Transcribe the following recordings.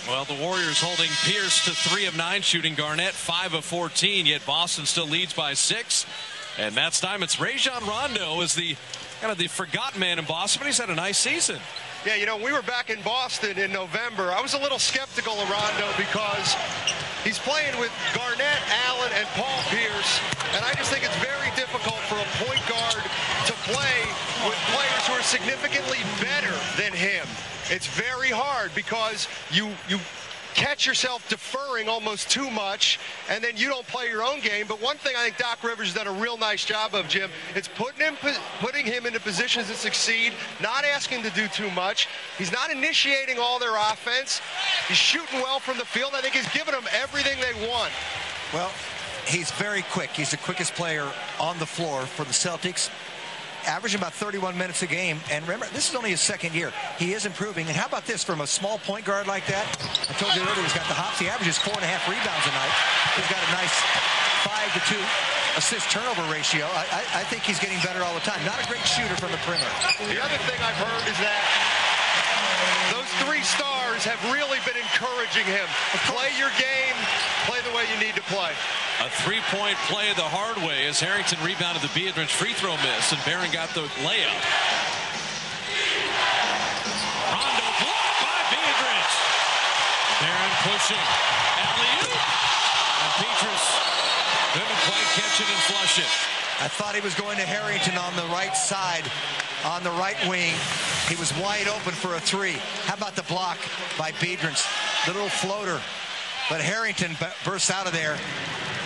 Well, the Warriors holding Pierce to 3 of 9 shooting. Garnett 5 of 14. Yet Boston still leads by 6. And Matt Steinmetz, Rajon Rondo is the kind of the forgotten man in Boston, but he's had a nice season. Yeah, you know, we were back in Boston in November. I was a little skeptical of Rondo because he's playing with Garnett, Allen, and Paul Pierce, and I just think it's very difficult for a point guard to play with players who are significantly better than him. It's very hard because you catch yourself deferring almost too much, and then you don't play your own game. But one thing I think Doc Rivers has done a real nice job of, Jim, it's putting him into positions to succeed, not asking to do too much. He's not initiating all their offense. He's shooting well from the field. I think he's giving them everything they want. Well, he's very quick. He's the quickest player on the floor for the Celtics, averaging about 31 minutes a game. And remember, this is only his second year. He is improving. And how about this from a small point guard like that? I told you earlier, he's got the hops. He averages 4.5 rebounds a night. He's got a nice 5-to-2 assist-turnover ratio. I think he's getting better all the time. Not a great shooter from the perimeter. The other thing I've heard is that those 3 stars have really been encouraging him. Play your game. Play the way you need to play. A 3-point play the hard way as Harrington rebounded the Biedrins free throw miss, and Barron got the layup. Rondo blocked by Biedrins. Barron pushing. Alley-oop. And Petrus couldn't quite catch it and flush it. I thought he was going to Harrington on the right side, on the right wing. He was wide open for a 3. How about the block by Biedrins? The little floater. But Harrington bursts out of there.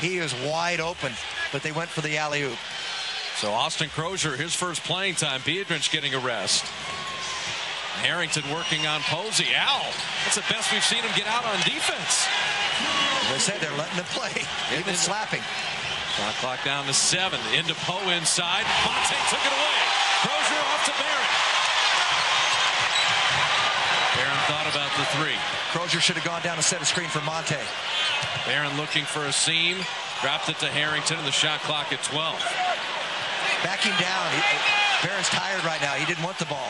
He is wide open, but they went for the alley-oop. So Austin Crozier, his first playing time. Biedrins getting a rest. Harrington working on Posey. Ow! That's the best we've seen him get out on defense. As I said, they're letting him play, even slapping. Shot clock down to 7. Into Poe inside. Monte took it away. Crozier off to Barron. Barron thought about the 3. Crozier should have gone down and set a screen for Monte. Barron looking for a seam. Dropped it to Harrington, and the shot clock at 12. Backing down. Barron's tired right now. He didn't want the ball.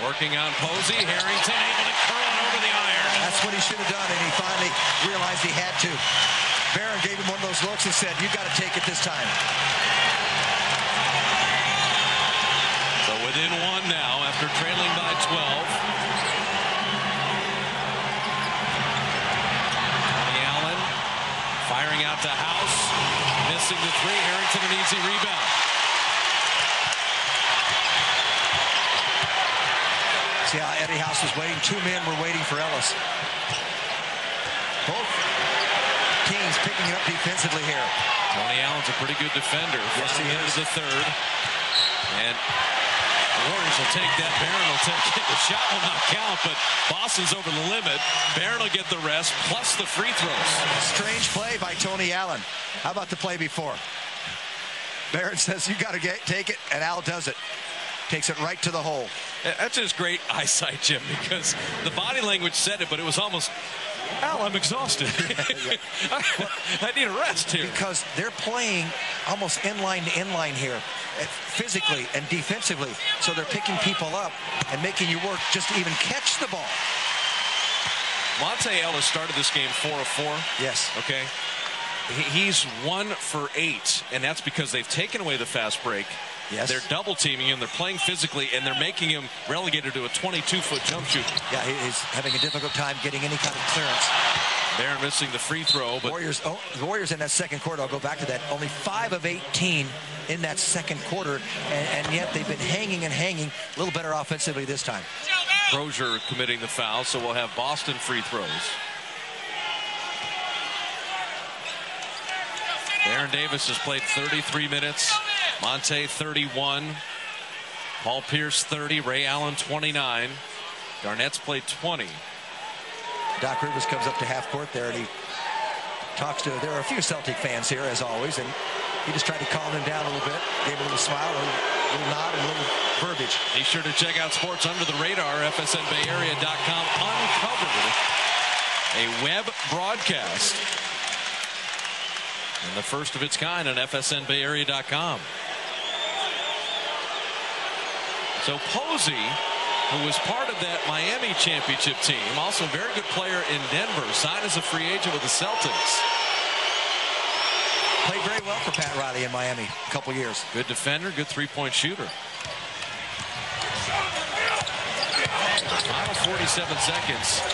Working on Posey. Harrington able to curl it over the iron. That's what he should have done, and he finally realized he had to. Barron gave him one of those looks and said, "You've got to take it this time." So within 1 now after trailing by 12. Firing out to House, missing the 3. Harrington an easy rebound. See how Eddie House was waiting. 2 men were waiting for Ellis. Both teams picking it up defensively here. Tony Allen's a pretty good defender. Yes, he is. The 3rd. And the Warriors will take that. Barron will take it. The shot will not count, but Boston's over the limit. Barron will get the rest, plus the free throws. Strange play by Tony Allen. How about the play before? Barron says, "You got to take it," and Al does it. Takes it right to the hole. That's just great eyesight, Jim, because the body language said it, but it was almost, Al, I'm exhausted. I need a rest here. Because they're playing almost inline to inline here, physically and defensively. So they're picking people up and making you work just to even catch the ball. Monte Ellis started this game 4 of 4. Yes. Okay. He's 1 for 8, and that's because they've taken away the fast break. Yes. They're double teaming him, they're playing physically, and they're making him relegated to a 22-foot jump shoot. Yeah, he's having a difficult time getting any kind of clearance. Barron missing the free throw. But the Warriors in that second quarter, I'll go back to that, only 5 of 18 in that second quarter, and yet they've been hanging and hanging. A little better offensively this time. Crozier committing the foul, so we'll have Boston free throws. Aaron Davis has played 33 minutes. Monte 31. Paul Pierce 30. Ray Allen 29. Garnett's played 20. Doc Rivers comes up to half court there, and he talks to, there are a few Celtic fans here as always, and he just tried to calm them down a little bit, gave a little smile, a little nod, and a little verbiage. Be sure to check out Sports Under the Radar, FSNBayArea.com Uncovered, a web broadcast, and the first of its kind on FSNBayArea.com. So Posey who was part of that Miami championship team. Also a very good player in Denver. Signed as a free agent with the Celtics. Played very well for Pat Riley in Miami a couple years. Good defender, good three-point shooter. Final 47 seconds.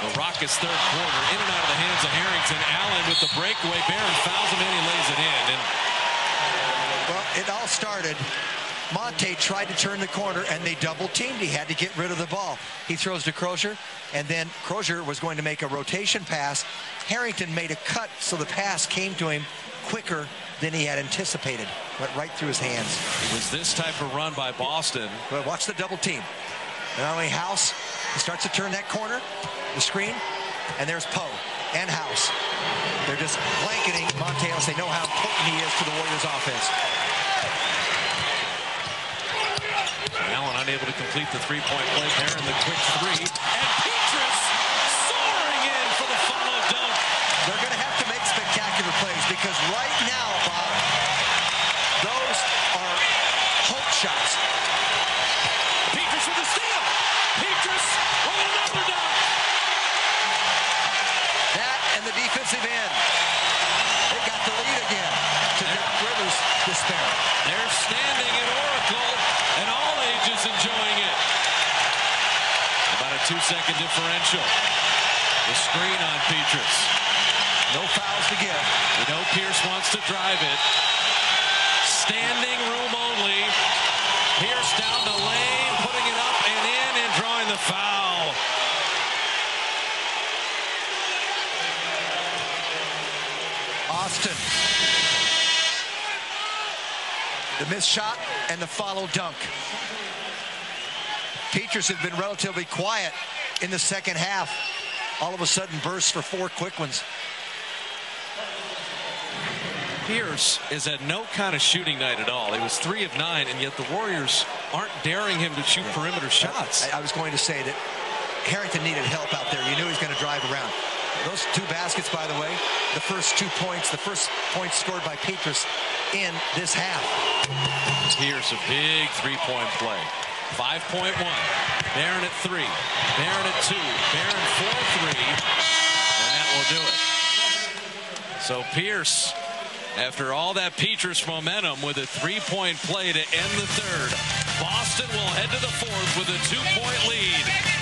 The Rockets' third quarter. In and out of the hands of Harrington. Allen with the breakaway. Barron fouls him in. He lays it in. And well, it all started. Monte tried to turn the corner, and they double-teamed. He had to get rid of the ball. He throws to Crozier, and then Crozier was going to make a rotation pass. Harrington made a cut, so the pass came to him quicker than he had anticipated. Went right through his hands. It was this type of run by Boston. But watch the double-team. Not only House, he starts to turn that corner, the screen, and there's Poe and House. They're just blanketing Monte as they know how important he is to the Warriors offense. Allen unable to complete the three-point play. Barron the quick three. And Petrus soaring in for the follow dunk. They're going to have to make spectacular plays because right now, Bob, those are hope shots. Petrus with the steal. Petrus with another dunk. That and the defensive end. They got the lead again to Doc Rivers' despair. They're standing in Oracle, and all ages enjoying it. About a 2-second differential. The screen on Petrus. No fouls to give. We know Pierce wants to drive it. Standing room only. Pierce down the lane, putting it up and in and drawing the foul. Austin. The missed shot and the follow dunk. Petrus had been relatively quiet in the second half. All of a sudden bursts for 4 quick ones. Pierce is had no kind of shooting night at all. He was 3 of 9, and yet the Warriors aren't daring him to shoot perimeter shots. I was going to say that Harrington needed help out there. You knew he was going to drive around. Those 2 baskets, by the way, the first 2 points, the first points scored by Petrus in this half. Pierce, a big three-point play. 5-point one. Barron at 3. Barron at 2. Barron 4-3. And that will do it. So Pierce, after all that Petrus momentum, with a 3-point play to end the third. Boston will head to the fourth with a 2-point lead.